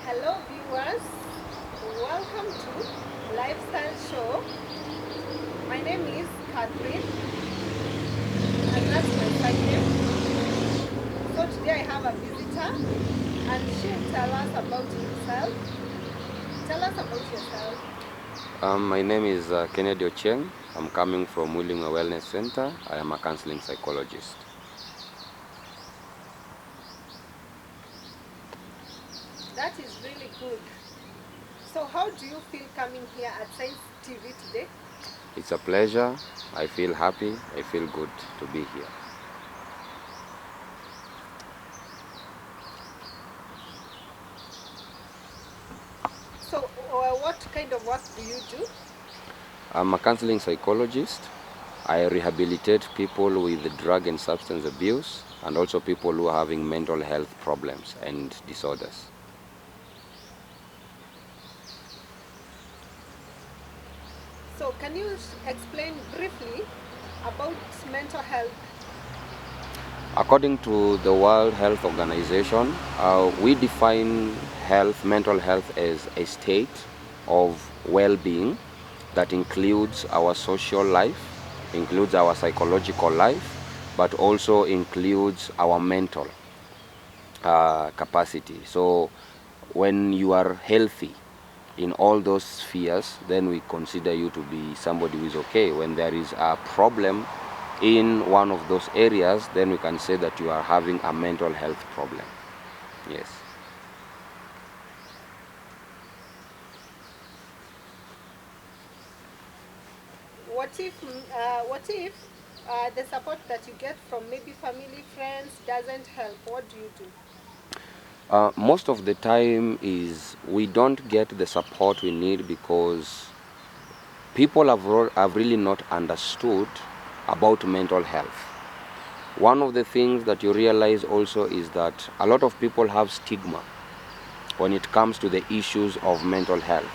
Hello viewers, welcome to Lifestyle Show. My name is Catherine and that's my side name. So today I have a visitor and she'll tell us about himself. Tell us about yourself. My name is Kennedy Ocheng. I'm coming from Willinga Wellness Center. I am a counseling psychologist. That is really good. So how do you feel coming here at Science TV today? It's a pleasure. I feel happy. I feel good to be here. So what kind of work do you do? I'm a counseling psychologist. I rehabilitate people with drug and substance abuse and also people who are having mental health problems and disorders. So can you explain briefly about mental health? According to the World Health Organization, we define mental health as a state of well-being that includes our social life, includes our psychological life, but also includes our mental capacity. So when you are healthy in all those spheres, then we consider you to be somebody who is okay. When there is a problem in one of those areas, then we can say that you are having a mental health problem. Yes. What if the support that you get from maybe family, friends doesn't help? What do you do? Most of the time is we don't get the support we need because people have really not understood about mental health. One of the things that you realize also is that a lot of people have stigma when it comes to the issues of mental health.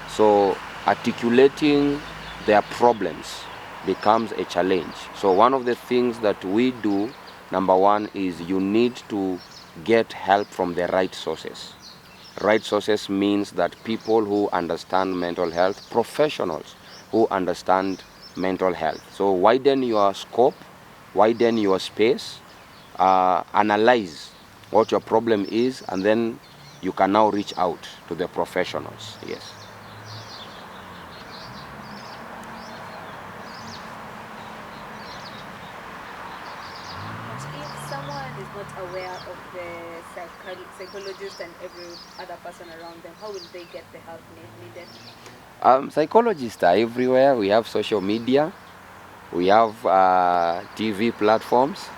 So articulating their problems becomes a challenge. So one of the things that we do, number one, is you need to get help from the right sources. Right sources means that people who understand mental health, professionals who understand mental health. So widen your scope, widen your space, analyze what your problem is, and then you can now reach out to the professionals. Yes. But if someone is not aware of the psychologist and every other person around them, how will they get the help needed? Psychologists are everywhere. We have social media, we have TV platforms,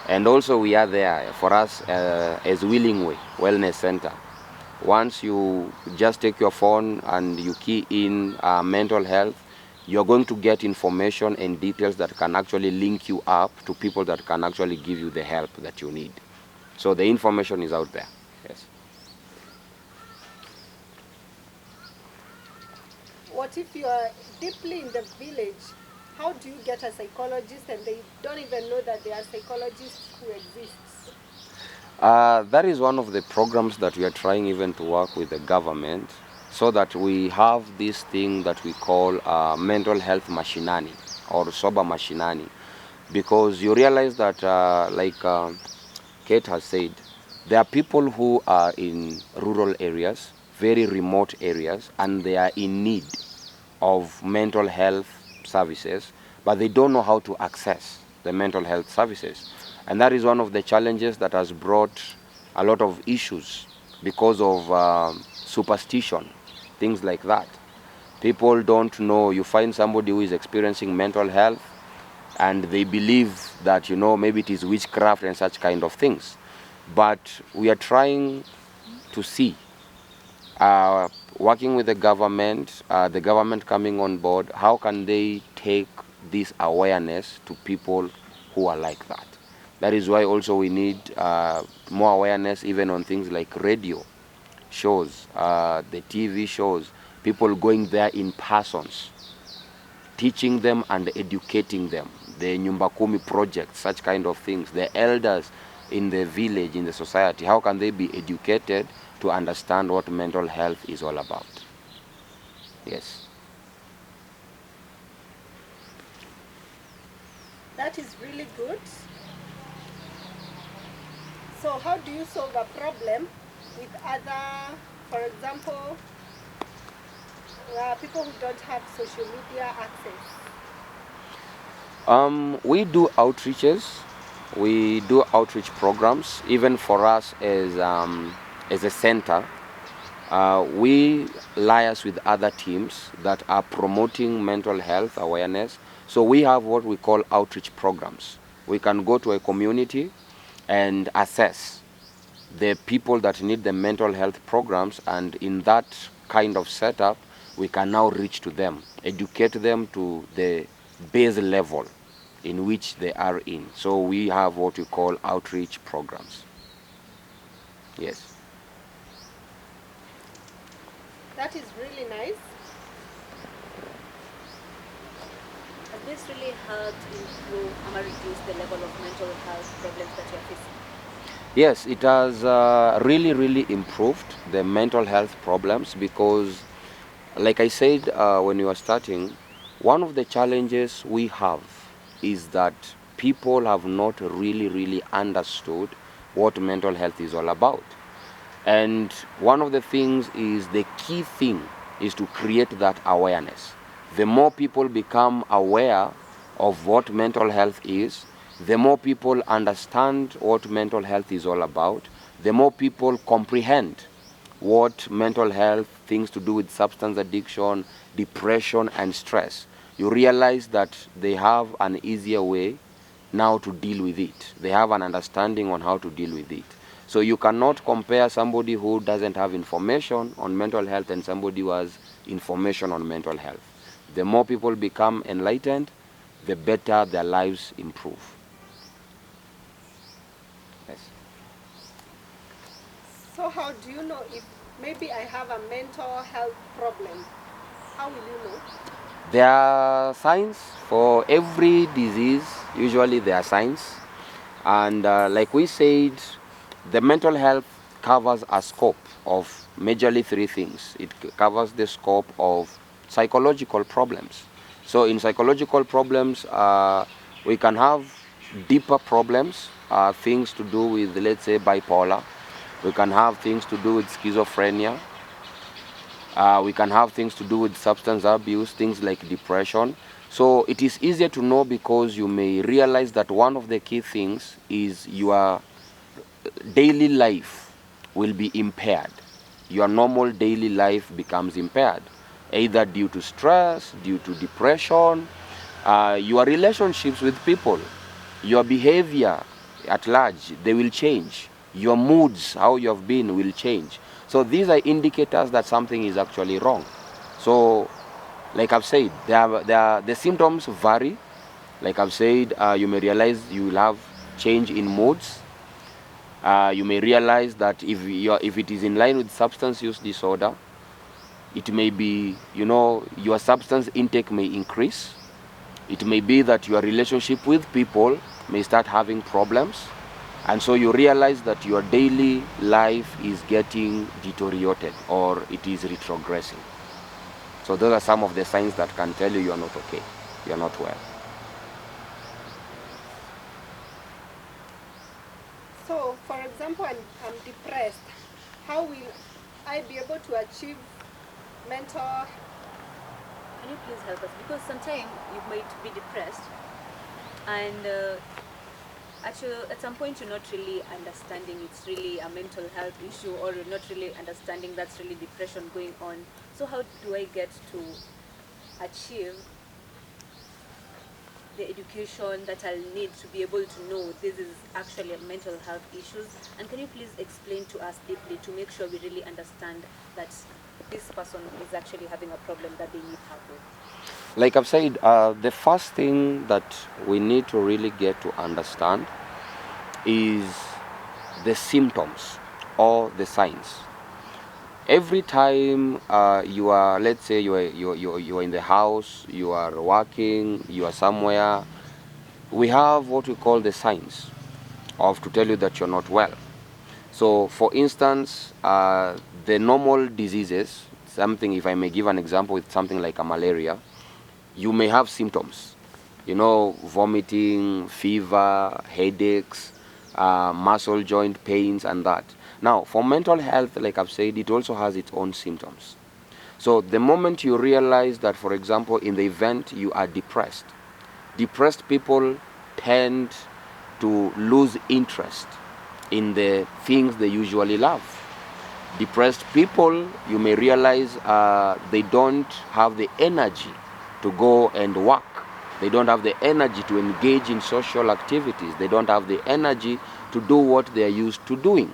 and also we are there for us as Willing Way Wellness Center. Once you just take your phone and you key in mental health, you're going to get information and details that can actually link you up to people that can actually give you the help that you need. So the information is out there. Yes. What if you are deeply in the village? How do you get a psychologist and they don't even know that there are psychologists who exist? That is one of the programs that we are trying even to work with the government so that we have this thing that we call mental health mashinani or sober mashinani, because you realize that Kate has said, there are people who are in rural areas, very remote areas, and they are in need of mental health services, but they don't know how to access the mental health services. And that is one of the challenges that has brought a lot of issues because of superstition, things like that. People don't know. You find somebody who is experiencing mental health and they believe that, maybe it is witchcraft and such kind of things. But we are trying to see, working with the government coming on board, how can they take this awareness to people who are like that. That is why also we need more awareness even on things like radio shows, the TV shows, people going there in persons, teaching them and educating them. The Nyumba Kumi project, such kind of things. The elders in the village, in the society, how can they be educated to understand what mental health is all about. Yes. That is really good. So how do you solve a problem with other, for example, people who don't have social media access? We do outreaches. We do outreach programs. Even for us as a center, we liaise with other teams that are promoting mental health awareness. So we have what we call outreach programs. We can go to a community and assess the people that need the mental health programs, and in that kind of setup, we can now reach to them, educate them to the base level in which they are in. So we have what we call outreach programs. Yes. That is really nice. Has this really helped improve or reduce the level of mental health problems that you're facing? Yes, it has really improved the mental health problems because, like I said when you were starting, one of the challenges we have is that people have not really understood what mental health is all about. And one of the things is, the key thing is to create that awareness. The more people become aware of what mental health is, the more people understand what mental health is all about, the more people comprehend what mental health, things to do with substance addiction, depression, and stress. You realize that they have an easier way now to deal with it. They have an understanding on how to deal with it. So you cannot compare somebody who doesn't have information on mental health and somebody who has information on mental health. The more people become enlightened, the better their lives improve. Yes. So how do you know if maybe I have a mental health problem? How will you know? There are signs for every disease. Usually there are signs. And like we said, the mental health covers a scope of majorly three things. It covers the scope of psychological problems. So in psychological problems, we can have deeper problems, things to do with, let's say, bipolar. We can have things to do with schizophrenia. We can have things to do with substance abuse, things like depression. So it is easier to know because you may realize that one of the key things is your daily life will be impaired. Your normal daily life becomes impaired, either due to stress, due to depression, your relationships with people, your behavior at large, they will change. Your moods, how you have been, will change. So these are indicators that something is actually wrong. So, like I've said, the symptoms vary. Like I've said, you may realize you will have change in moods. You may realize that if it is in line with substance use disorder, it may be, your substance intake may increase. It may be that your relationship with people may start having problems. And so you realize that your daily life is getting deteriorated or it is retrogressing. So those are some of the signs that can tell you are not okay, you are not well. So, for example, I'm depressed. How will I be able to achieve mental? Can you please help us? Because sometimes you might be depressed and actually at some point you're not really understanding it's really a mental health issue, or you're not really understanding that's really depression going on. So how do I get to achieve the education that I'll need to be able to know this is actually a mental health issues? And can you please explain to us deeply to make sure we really understand that this person is actually having a problem that they need help with? Like I've said, the first thing that we need to really get to understand is the symptoms or the signs. Every time you are, let's say you are in the house, you are working, you are somewhere, we have what we call the signs of to tell you that you're not well. So, for instance, the normal diseases, something, if I may give an example with something like a malaria, you may have symptoms, you know, vomiting, fever, headaches, muscle joint pains, and that. Now, for mental health, like I've said, it also has its own symptoms. So, the moment you realize that, for example, in the event you are depressed, depressed people tend to lose interest in the things they usually love. Depressed people, you may realize they don't have the energy to go and work. They don't have the energy to engage in social activities. They don't have the energy to do what they are used to doing.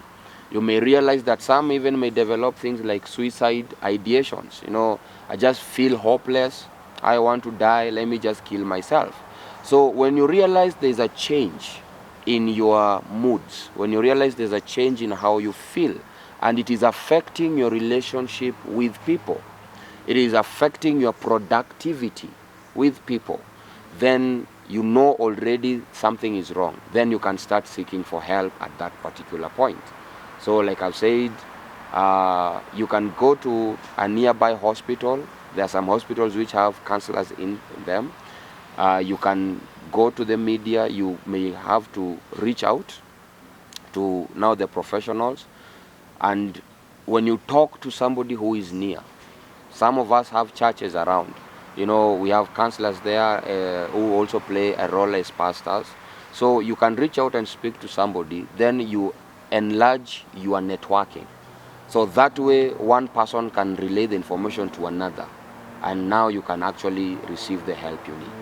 You may realize that some even may develop things like suicide ideations. You know, I just feel hopeless. I want to die. Let me just kill myself. So when you realize there's a change in your moods, when you realize there's a change in how you feel, and it is affecting your relationship with people, it is affecting your productivity with people, then you know already something is wrong. Then you can start seeking for help at that particular point. So like I've said, you can go to a nearby hospital. There are some hospitals which have counselors in them. You can go to the media. You may have to reach out to now the professionals. And when you talk to somebody who is near, some of us have churches around. You know, we have counselors there who also play a role as pastors. So you can reach out and speak to somebody. Then you enlarge your networking. So that way, one person can relay the information to another. And now you can actually receive the help you need.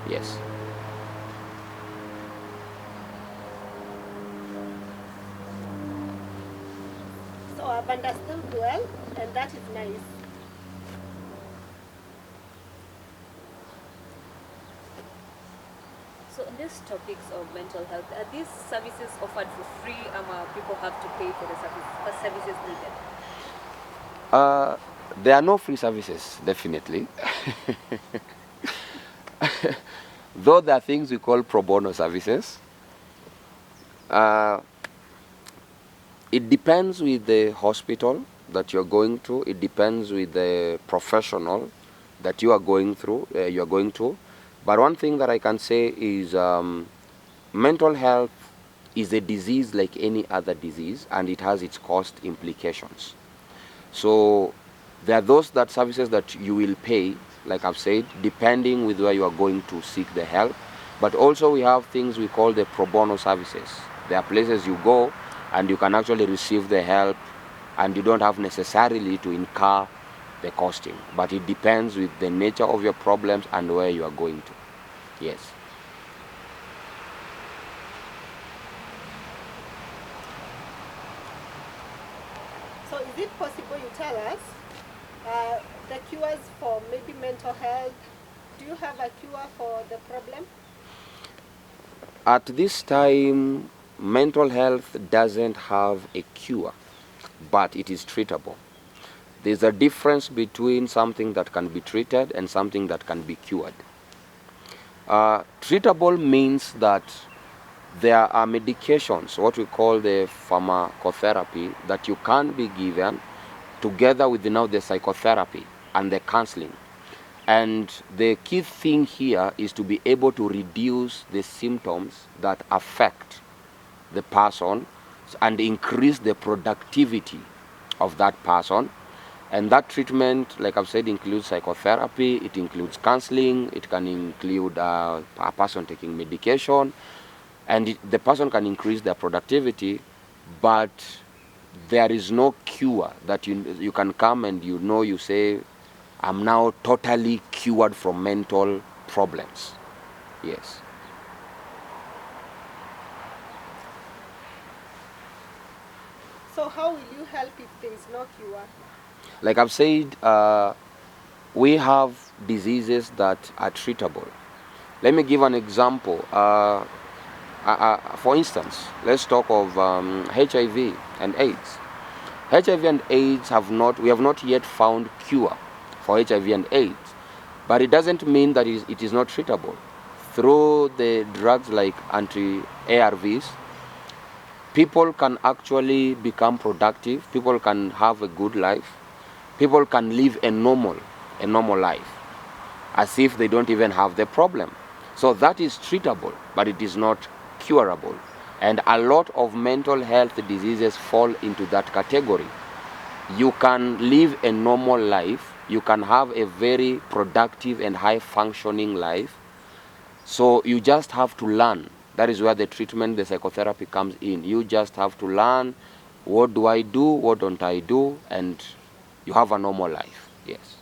Yes. So I've understood well, and that is nice. So on these topics of mental health, are these services offered for free, or people have to pay for the services needed? There are no free services, definitely. Though there are things we call pro bono services. It depends with the hospital that you're going to. It depends with the professional that you are going through. You are going to. But one thing that I can say is mental health is a disease like any other disease, and it has its cost implications. So there are those that services that you will pay, like I've said, depending with where you are going to seek the help. But also we have things we call the pro bono services. There are places you go and you can actually receive the help, and you don't have necessarily to incur the costing. But it depends with the nature of your problems and where you are going to. Yes. So is it possible you tell us the cures for maybe mental health? Do you have a cure for the problem? At this time, mental health doesn't have a cure, but it is treatable. There's a difference between something that can be treated and something that can be cured. Treatable means that there are medications, what we call the pharmacotherapy, that you can be given together with now the psychotherapy and the counseling. And the key thing here is to be able to reduce the symptoms that affect the person and increase the productivity of that person. And that treatment, like I've said, includes psychotherapy, it includes counseling, it can include a person taking medication, and the person can increase their productivity, but there is no cure that you can come and you say, I'm now totally cured from mental problems. Yes. So how will you help if there is no cure? Like I've said, we have diseases that are treatable. Let me give an example. For instance, let's talk of HIV and AIDS. HIV and AIDS we have not yet found cure for HIV and AIDS, but it doesn't mean that it is not treatable through the drugs like anti-ARVs. people can actually become productive, people can have a good life, people can live a normal life as if they don't even have the problem. So that is treatable, but it is not curable. And a lot of mental health diseases fall into that category. You can live a normal life, you can have a very productive and high functioning life. So you just have to learn. That is where the treatment, the psychotherapy comes in. You just have to learn, what do I do, what don't I do, and you have a normal life. Yes.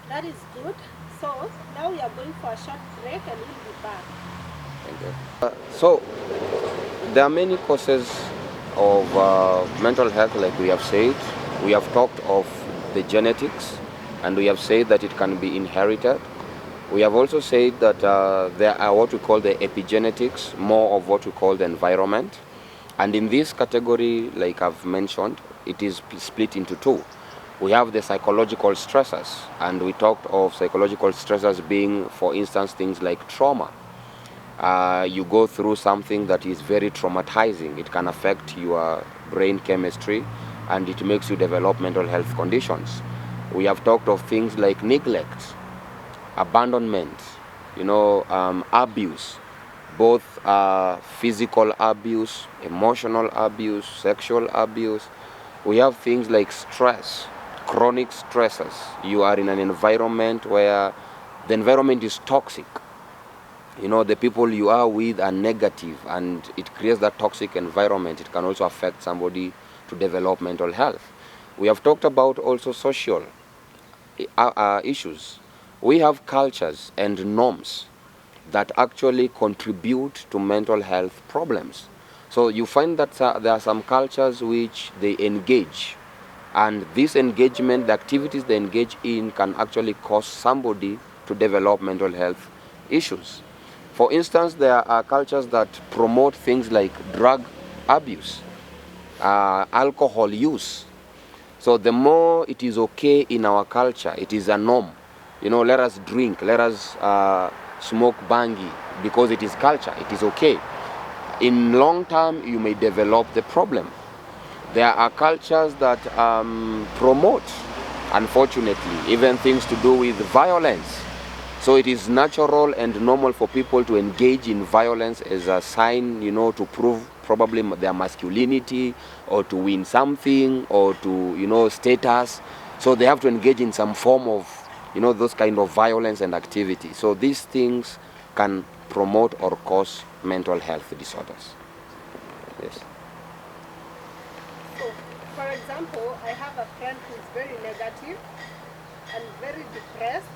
That is good. So now we are going for a short break and we'll be back. Thank you. So there are many causes of mental health, like we have said. We have talked of the genetics, and we have said that it can be inherited. We have also said that there are what we call the epigenetics, more of what we call the environment. And in this category, like I've mentioned, it is split into two. We have the psychological stressors, and we talked of psychological stressors being, for instance, things like trauma. You go through something that is very traumatizing. It can affect your brain chemistry, and it makes you develop mental health conditions. We have talked of things like neglect, abandonment, abuse, both physical abuse, emotional abuse, sexual abuse. We have things like stress, chronic stresses. You are in an environment where the environment is toxic. The people you are with are negative, and it creates that toxic environment. It can also affect somebody to develop mental health. We have talked about also social issues. We have cultures and norms that actually contribute to mental health problems. So you find that there are some cultures which they engage, and this engagement, the activities they engage in, can actually cause somebody to develop mental health issues. For instance, there are cultures that promote things like drug abuse, alcohol use. So the more it is okay in our culture, it is a norm. Let us drink, let us smoke bangi, because it is culture, it is okay. In long term, you may develop the problem. There are cultures that promote, unfortunately, even things to do with violence. So it is natural and normal for people to engage in violence as a sign, to prove probably their masculinity, or to win something, or to, status. So they have to engage in some form of, those kind of violence and activity. So these things can promote or cause mental health disorders. Yes. So, for example, I have a friend who's very negative and very depressed.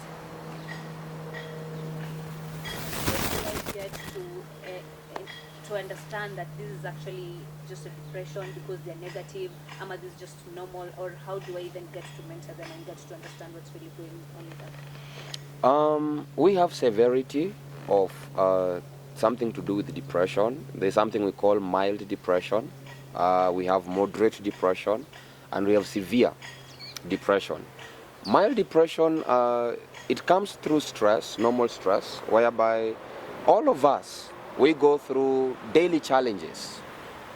I get to understand that this is actually just a depression because they're negative, ama this is just normal, or how do I even get to mentor them and get to understand what's really going on with them? We have severity of something to do with depression. There's something we call mild depression. We have moderate depression, and we have severe depression. Mild depression, it comes through stress, normal stress, whereby all of us, we go through daily challenges.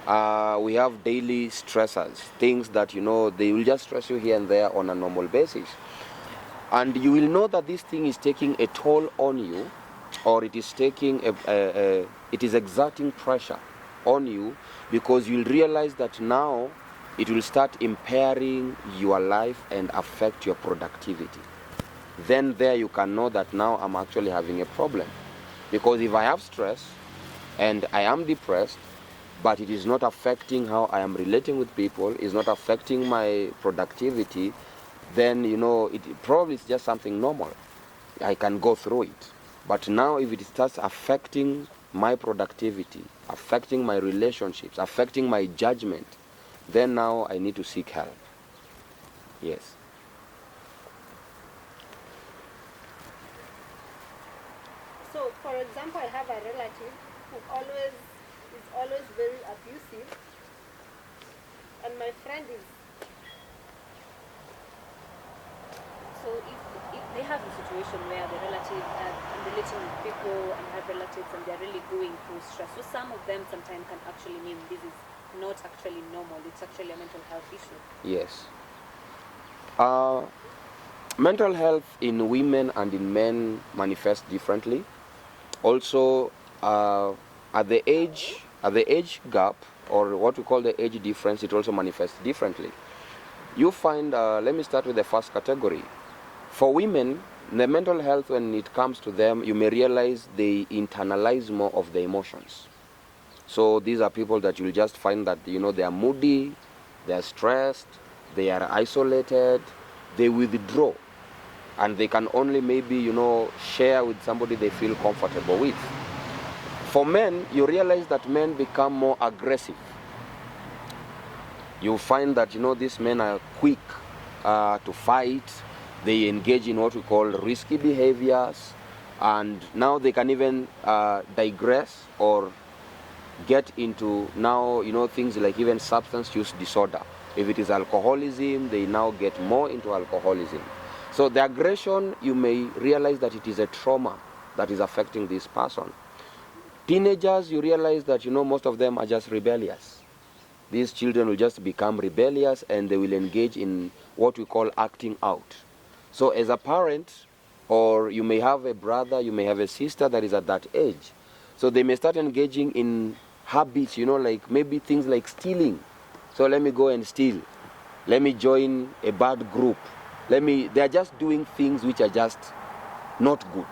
We have daily stressors, things that, they will just stress you here and there on a normal basis. And you will know that this thing is taking a toll on you, or it is taking it is exerting pressure on you, because you'll realize that now it will start impairing your life and affect your productivity. Then there you can know that now I'm actually having a problem. Because if I have stress and I am depressed, but it is not affecting how I am relating with people, is not affecting my productivity, then it probably is just something normal. I can go through it. But now if it starts affecting my productivity, affecting my relationships, affecting my judgment, then now I need to seek help. Yes. So, for example, I have a relative who is always very abusive, and my friend is. So if they have a situation situation where the relatives are relating with people and have relatives and they're really going through stress. So some of them sometimes can actually mean this is not actually normal. It's actually a mental health issue. Yes. Mental health in women and in men manifests differently. Also, at the age gap, or what we call the age difference, it also manifests differently. You find, let me start with the first category. For women, the mental health, when it comes to them, you may realize they internalize more of the emotions. So these are people that you'll just find that, they are moody, they are stressed, they are isolated, they withdraw, and they can only maybe, share with somebody they feel comfortable with. For men, you realize that men become more aggressive. You find that, these men are quick to fight. They engage in what we call risky behaviors, and now they can even digress or get into now, things like even substance use disorder. If it is alcoholism, they now get more into alcoholism. So the aggression, you may realize that it is a trauma that is affecting this person. Teenagers, you realize that, most of them are just rebellious. These children will just become rebellious and they will engage in what we call acting out. So as a parent, or you may have a brother, you may have a sister that is at that age. So they may start engaging in habits, like maybe things like stealing. So let me go and steal. Let me join a bad group. They are just doing things which are just not good.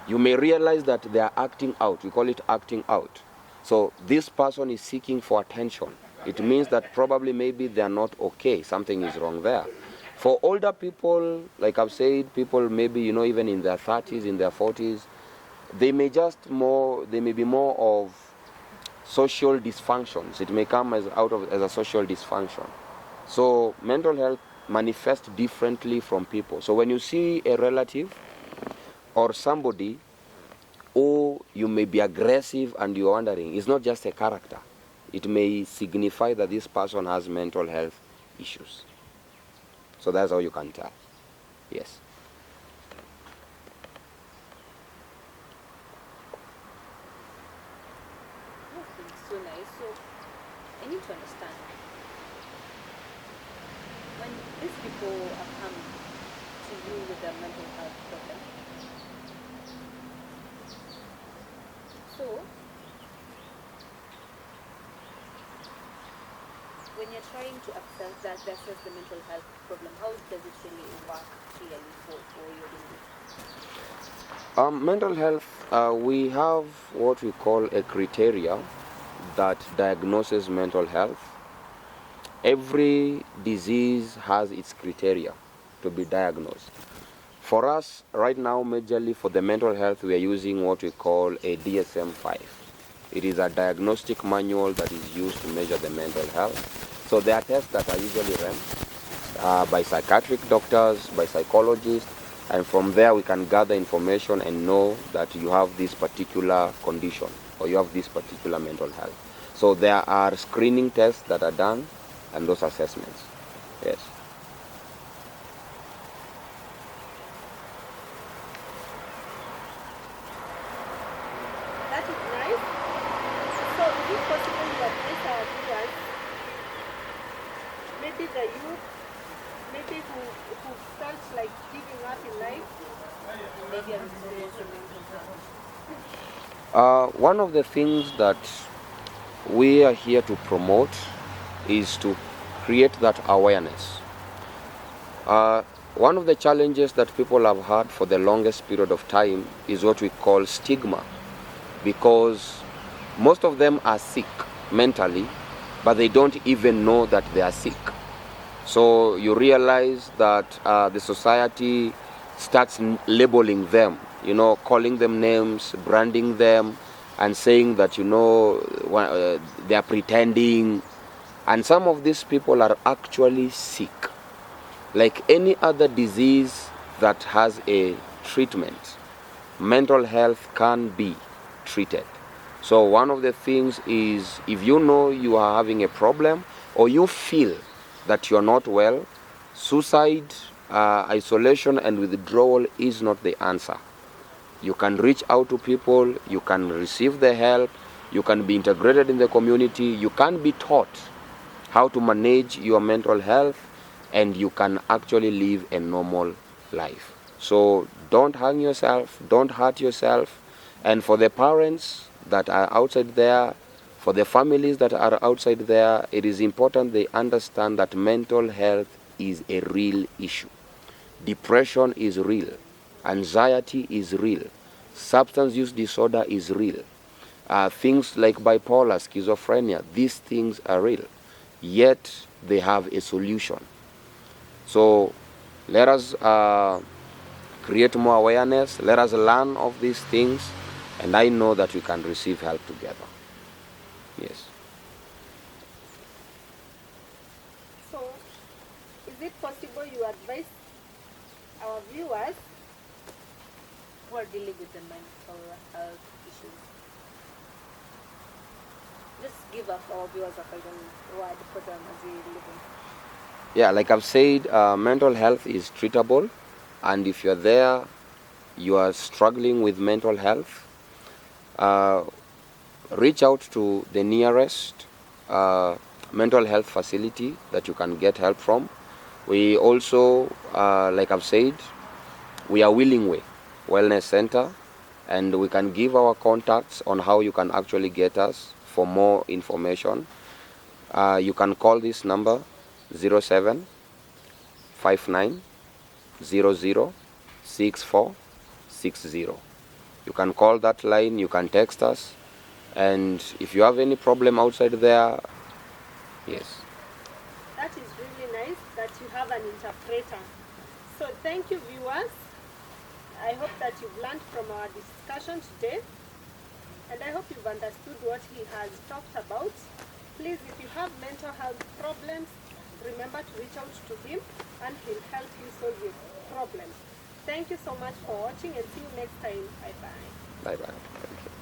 You may realize that they are acting out. We call it acting out. So this person is seeking for attention. It means that probably maybe they are not okay. Something is wrong there. For older people, like I've said, people maybe, even in their 30s, in their 40s, they may be more of social dysfunctions. It may come as a social dysfunction. So mental health manifests differently from people. So when you see a relative or somebody who you may be aggressive and you're wondering, it's not just a character. It may signify that this person has mental health issues. So that's how you can tell. Yes. That's been so nice. So I need to understand when these people are coming to you with a mental health problem. So when you're trying to assess the mental health problem, how does it really work clearly for your business? Mental health, we have what we call a criteria that diagnoses mental health. Every disease has its criteria to be diagnosed. For us, right now, majorly for the mental health, we are using what we call a DSM-5. It is a diagnostic manual that is used to measure the mental health. So there are tests that are usually run by psychiatric doctors, by psychologists, and from there we can gather information and know that you have this particular condition or you have this particular mental health. So there are screening tests that are done and those assessments. Yes. That is nice. So is it possible to advise our viewers, maybe the youth, maybe who felt like giving up in life? Maybe I'm experiencing mental health. One of the things that we are here to promote is to create that awareness. One of the challenges that people have had for the longest period of time is what we call stigma, because most of them are sick mentally, but they don't even know that they are sick. So you realize that the society starts labeling them, calling them names, branding them, and saying that, they are pretending. And some of these people are actually sick. Like any other disease that has a treatment, mental health can be treated. So one of the things is, if you know you are having a problem or you feel that you're not well, suicide isolation and withdrawal is not the answer. You can reach out to people, you can receive the help, you can be integrated in the community, you can be taught how to manage your mental health, and you can actually live a normal life. So don't harm yourself, don't hurt yourself. And for the parents that are outside there, for the families that are outside there, it is important they understand that mental health is a real issue. Depression is real. Anxiety is real. Substance use disorder is real. Things like bipolar, schizophrenia, these things are real. Yet they have a solution. So let us create more awareness. Let us learn of these things. And I know that we can receive help together. Yes. So, is it possible you advise our viewers Who are dealing with the mental health issues? Just give up our viewers a final word for them as they live in. Yeah, like I've said, mental health is treatable. And if you're there, you are struggling with mental health, reach out to the nearest mental health facility that you can get help from. We also, like I've said, we are Willing Way Wellness Center, and we can give our contacts on how you can actually get us for more information. You can call this number 07 59 00 6460. You can call that line, you can text us, and if you have any problem outside there, yes. that is really nice that you have an interpreter. So thank you, viewers. I hope that you've learned from our discussion today, and I hope you've understood what he has talked about. Please, if you have mental health problems, remember to reach out to him and he'll help you solve your problems. Thank you so much for watching, and see you next time. Bye bye. Bye bye. Thank you.